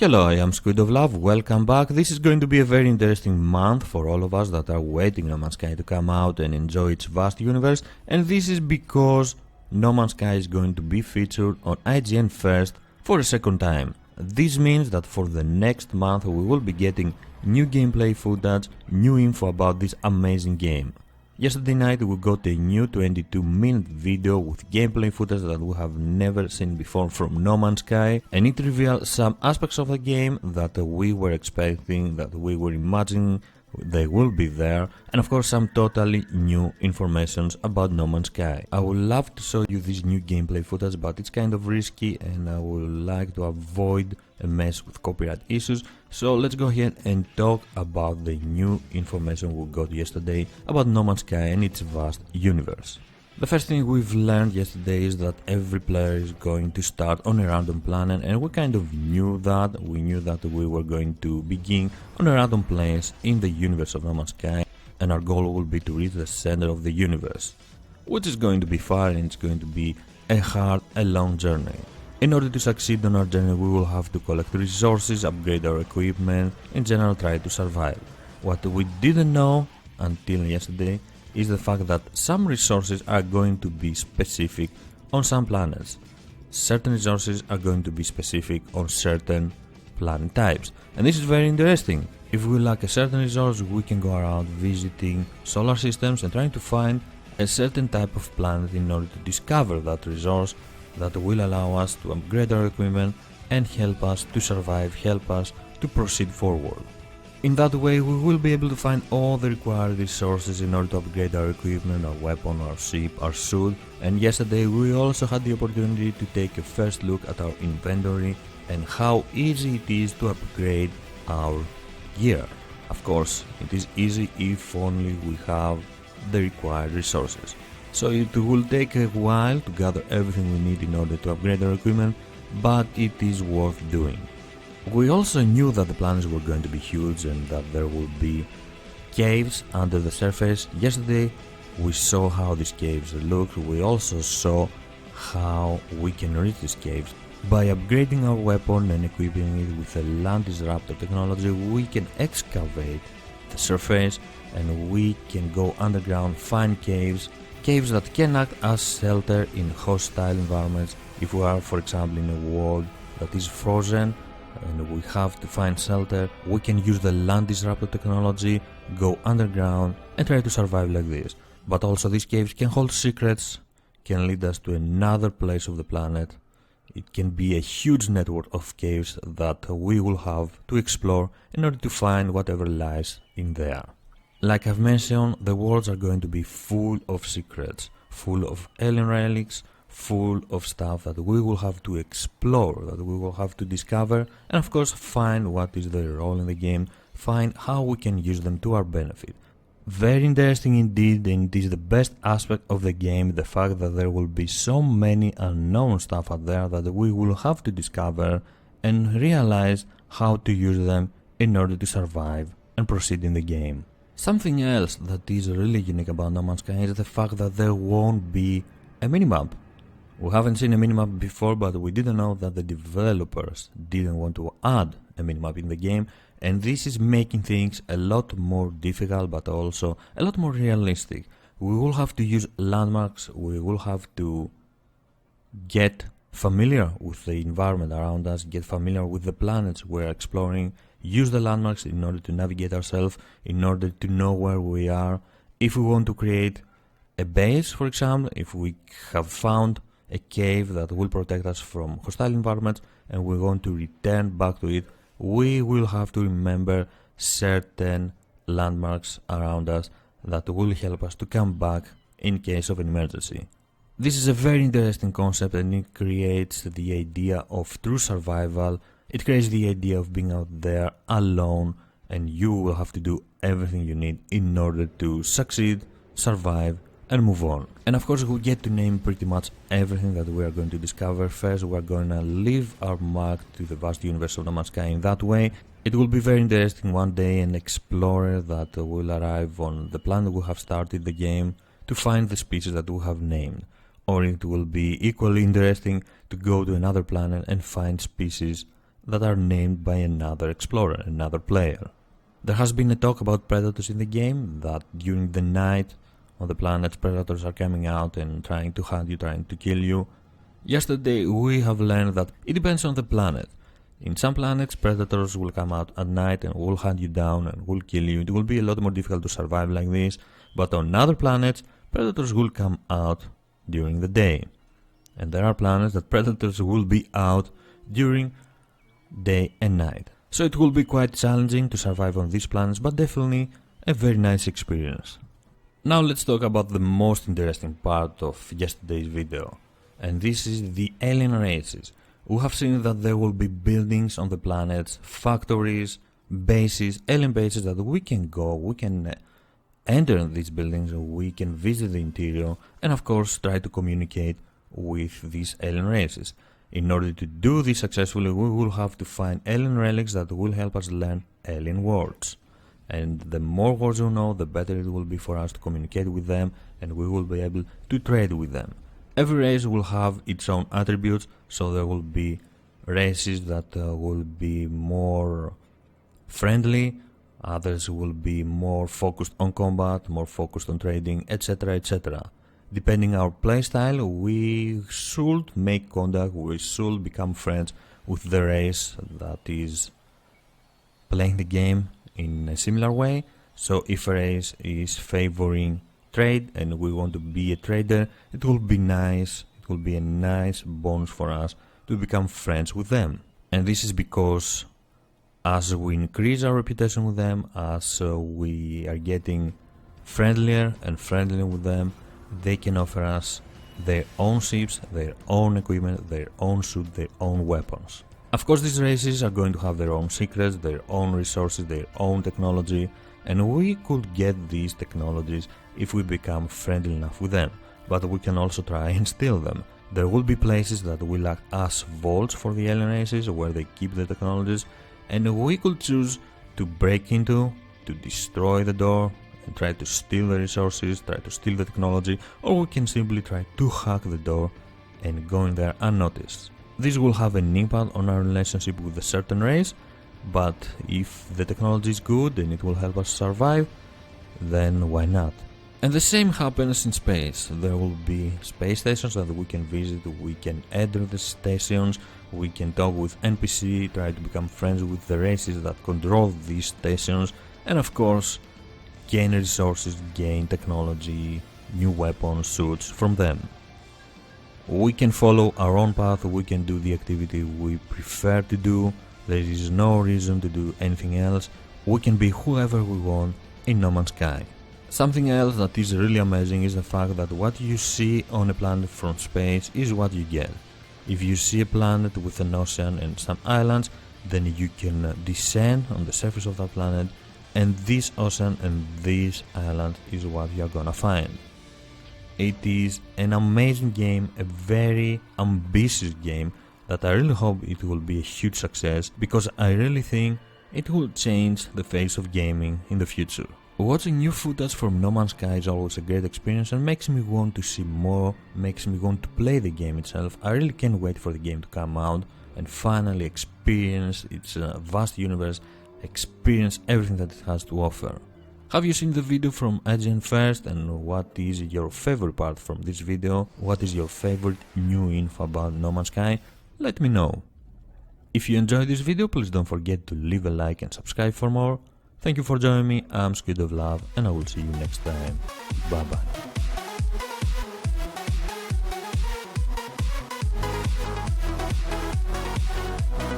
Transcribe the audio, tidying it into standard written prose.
Hello, I am SquidofLove, welcome back. This is going to be a very interesting month for all of us that are waiting No Man's Sky to come out and enjoy its vast universe, and this is because No Man's Sky is going to be featured on Ign First for a second time. This means that for the next month we will be getting new gameplay footage, new info about this amazing game. Yesterday night we got a new 22-minute video with gameplay footage that we have never seen before from No Man's Sky, and it revealed some aspects of the game that we were expecting, that we were imagining they will be there, and of course some totally new informations about No Man's Sky. I would love to show you this new gameplay footage, but it's kind of risky and I would like to avoid a mess with copyright issues, so let's go ahead and talk about the new information we got yesterday about No Man's Sky and its vast universe. The first thing we've learned yesterday is that every player is going to start on a random planet, and we kind of knew that. We knew that we were going to begin on a random place in the universe of No Man's Sky, and our goal will be to reach the center of the universe, which is going to be far and it's going to be a hard, a long journey. In order to succeed on our journey, we will have to collect resources, upgrade our equipment, in general try to survive. What we didn't know until yesterday is the fact that some resources are going to be specific on some planets. Certain resources are going to be specific on certain planet types. And this is very interesting. If we lack a certain resource, we can go around visiting solar systems and trying to find a certain type of planet in order to discover that resource that will allow us to upgrade our equipment and help us to survive, help us to proceed forward. In that way, we will be able to find all the required resources in order to upgrade our equipment, our weapon, our ship, our suit. And yesterday we also had the opportunity to take a first look at our inventory and how easy it is to upgrade our gear. Of course, it is easy if only we have the required resources. So it will take a while to gather everything we need in order to upgrade our equipment, but it is worth doing. We also knew that the planets were going to be huge and that there would be caves under the surface. Yesterday we saw how these caves look. We also saw how we can reach these caves. By upgrading our weapon and equipping it with a land disruptor technology, we can excavate the surface and we can go underground, find caves that can act as shelter in hostile environments. If we are, for example, in a world that is frozen and we have to find shelter, we can use the land disruptor technology, go underground and try to survive like this. But also these caves can hold secrets, can lead us to another place of the planet. It can be a huge network of caves that we will have to explore in order to find whatever lies in there. Like I've mentioned, the worlds are going to be full of secrets, full of alien relics, full of stuff that we will have to explore, that we will have to discover, and of course find what is their role in the game, find how we can use them to our benefit. Very interesting indeed, and it is the best aspect of the game, the fact that there will be so many unknown stuff out there that we will have to discover and realize how to use them in order to survive and proceed in the game. Something else that is really unique about No Man's Sky is the fact that there won't be a minimap. We haven't seen a minimap before, but we didn't know that the developers didn't want to add a minimap in the game, and this is making things a lot more difficult but also a lot more realistic. We will have to use landmarks, we will have to get familiar with the environment around us, get familiar with the planets we're exploring, use the landmarks in order to navigate ourselves, in order to know where we are. If we want to create a base, for example, if we have found a cave that will protect us from hostile environments and we want to return back to it, we will have to remember certain landmarks around us that will help us to come back in case of an emergency. This is a very interesting concept and it creates the idea of true survival. It creates the idea of being out there alone and you will have to do everything you need in order to succeed, survive and move on. And of course we get to name pretty much everything that we are going to discover. First we are going to leave our mark to the vast universe of No Man's Sky in that way. It will be very interesting one day an explorer that will arrive on the planet we have started the game to find the species that we have named. Or it will be equally interesting to go to another planet and find species that are named by another explorer, another player. There has been a talk about predators in the game, that during the night on the planets predators are coming out and trying to hunt you, trying to kill you. Yesterday we have learned that it depends on the planet. In some planets predators will come out at night and will hunt you down and will kill you. It will be a lot more difficult to survive like this, but on other planets predators will come out during the day. And there are planets that predators will be out during day and night. So it will be quite challenging to survive on these planets, but definitely a very nice experience. Now let's talk about the most interesting part of yesterday's video, and this is the alien races. We have seen that there will be buildings on the planets, factories, bases, alien bases that we can go, we can enter these buildings, we can visit the interior, and of course try to communicate with these alien races. In order to do this successfully, we will have to find alien relics that will help us learn alien words. And the more words we know, the better it will be for us to communicate with them, and we will be able to trade with them. Every race will have its own attributes, so there will be races that will be more friendly, others will be more focused on combat, more focused on trading, etc, etc. Depending on our playstyle, we should make contact, we should become friends with the race that is playing the game in a similar way. So if a race is favoring trade and we want to be a trader, it will be nice, it will be a nice bonus for us to become friends with them. And this is because as we increase our reputation with them, as we are getting friendlier and friendlier with them, they can offer us their own ships, their own equipment, their own suit, their own weapons. Of course, these races are going to have their own secrets, their own resources, their own technology, and we could get these technologies if we become friendly enough with them, but we can also try and steal them. There will be places that will act as vaults for the alien races where they keep the technologies, and we could choose to break into, to destroy the door, and try to steal the resources, try to steal the technology, or we can simply try to hack the door and go in there unnoticed. This will have an impact on our relationship with a certain race, but if the technology is good and it will help us survive, then why not? And the same happens in space. There will be space stations that we can visit, we can enter the stations, we can talk with NPC, try to become friends with the races that control these stations, and of course gain resources, gain technology, new weapons, suits from them. We can follow our own path, we can do the activity we prefer to do, there is no reason to do anything else, we can be whoever we want in No Man's Sky. Something else that is really amazing is the fact that what you see on a planet from space is what you get. If you see a planet with an ocean and some islands, then you can descend on the surface of that planet, and this ocean and this island is what you are gonna find. It is an amazing game, a very ambitious game that I really hope it will be a huge success, because I really think it will change the face of gaming in the future. Watching new footage from No Man's Sky is always a great experience and makes me want to see more, makes me want to play the game itself. I really can't wait for the game to come out and finally experience its vast universe, experience everything that it has to offer. Have you seen the video from Ign First, and what is your favorite part from this video? What is your favorite new info about No Man's Sky? Let me know. If you enjoyed this video, please don't forget to leave a like and subscribe for more. Thank you for joining me, I'm SquidofLove, and I will see you next time. Bye bye.